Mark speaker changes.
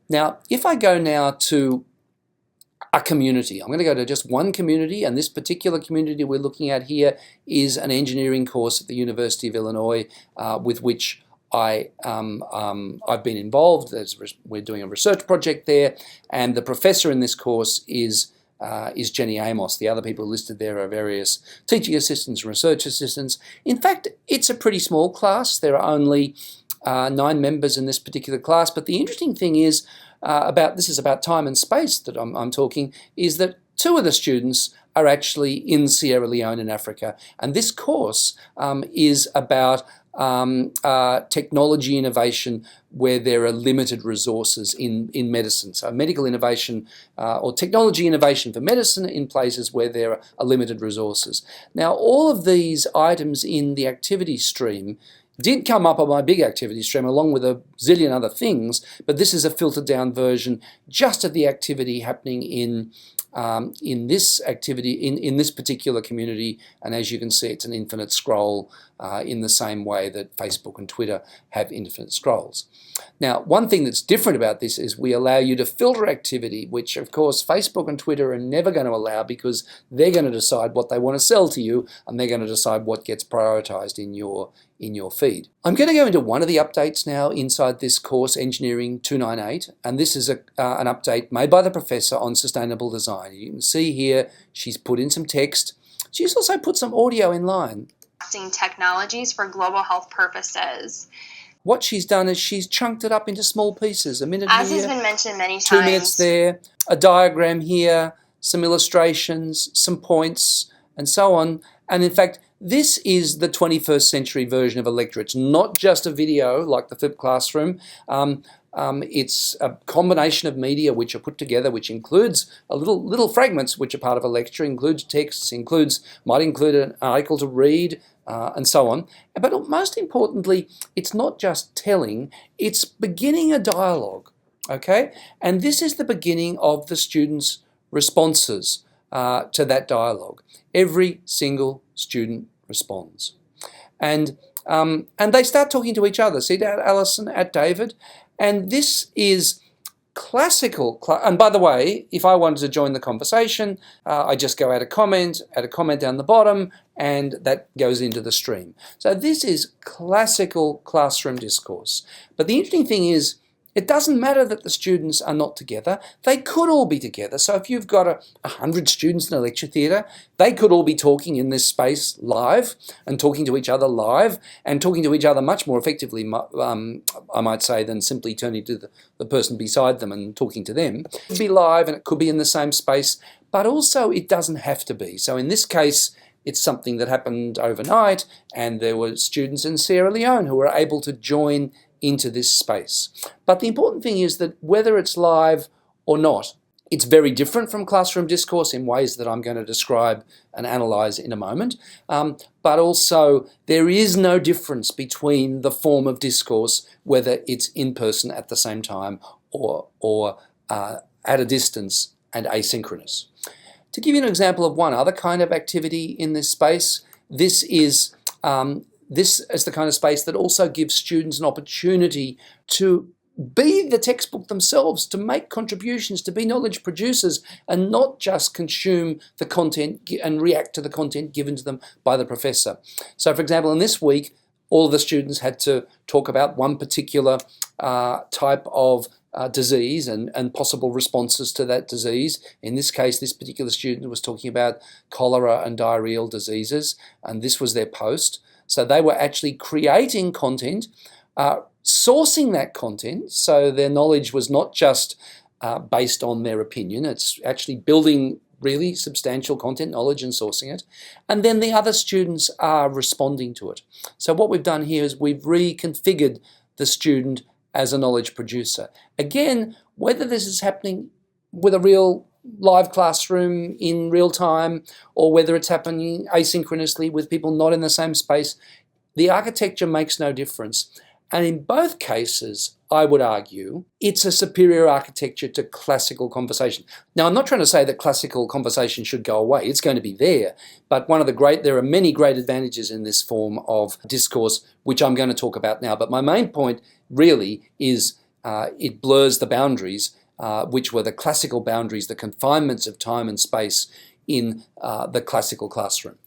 Speaker 1: Now, if I go now to a community, I'm going to go to just one community, and this particular community we're looking at here is an engineering course at the University of Illinois with which I've been involved. We're doing a research project there, and the professor in this course is Jenny Amos. The other people listed there are various teaching assistants and research assistants. In fact, it's a pretty small class. There are only 9 members in this particular class, but the interesting thing is this is about time and space that I'm talking, is that 2 of the students are actually in Sierra Leone in Africa, and this course is about technology innovation where there are limited resources in medicine. So medical innovation or technology innovation for medicine in places where there are limited resources. Now, all of these items in the activity stream did come up on my big activity stream along with a zillion other things, but this is a filtered down version just of the activity happening in this activity, in this particular community, and as you can see, it's an infinite scroll in the same way that Facebook and Twitter have infinite scrolls. Now, one thing that's different about this is we allow you to filter activity, which of course Facebook and Twitter are never going to allow because they're going to decide what they want to sell to you, and they're going to decide what gets prioritized in your feed. I'm going to go into one of the updates now inside this course, Engineering 298, and this is an update made by the professor on sustainable design. You can see here she's put in some text. She's also put some audio in line.
Speaker 2: Technologies for global health purposes.
Speaker 1: What she's done is she's chunked it up into small pieces. A minute
Speaker 2: As
Speaker 1: here,
Speaker 2: has been mentioned many times.
Speaker 1: 2 minutes there, a diagram here, some illustrations, some points, and so on. And in fact, this is the 21st century version of a lecture. It's not just a video like the flipped classroom. It's a combination of media which are put together, which includes a little fragments which are part of a lecture, includes texts, might include an article to read, and so on. But most importantly, it's not just telling, it's beginning a dialogue, okay? And this is the beginning of the students' responses to that dialogue. Every single student responds. And they start talking to each other. See that, Alison, at David? And this is classical. And by the way, if I wanted to join the conversation, I just go add a comment down the bottom, and that goes into the stream. So this is classical classroom discourse. But the interesting thing is, it doesn't matter that the students are not together. They could all be together. So if you've got 100 students in a lecture theatre, they could all be talking in this space live and talking to each other live and talking to each other much more effectively, I might say, than simply turning to the person beside them and talking to them. It could be live and it could be in the same space, but also it doesn't have to be. So in this case, it's something that happened overnight, and there were students in Sierra Leone who were able to join into this space. But the important thing is that whether it's live or not, it's very different from classroom discourse in ways that I'm going to describe and analyse in a moment. But also, there is no difference between the form of discourse, whether it's in person at the same time or at a distance and asynchronous. To give you an example of one other kind of activity in this space, this is the kind of space that also gives students an opportunity to be the textbook themselves, to make contributions, to be knowledge producers, and not just consume the content and react to the content given to them by the professor. So, for example, in this week, all of the students had to talk about one particular type of disease and possible responses to that disease. In this case, this particular student was talking about cholera and diarrheal diseases, and this was their post. So they were actually creating content, sourcing that content, so their knowledge was not just based on their opinion, it's actually building really substantial content knowledge and sourcing it. And then the other students are responding to it. So what we've done here is we've reconfigured the student as a knowledge producer. Again, whether this is happening with a real live classroom in real time or whether it's happening asynchronously with people not in the same space, the architecture makes no difference. And in both cases, I would argue, it's a superior architecture to classical conversation. Now, I'm not trying to say that classical conversation should go away. It's going to be there. But there are many great advantages in this form of discourse, which I'm going to talk about now. But my main point really is it blurs the boundaries, which were the classical boundaries, the confinements of time and space in the classical classroom.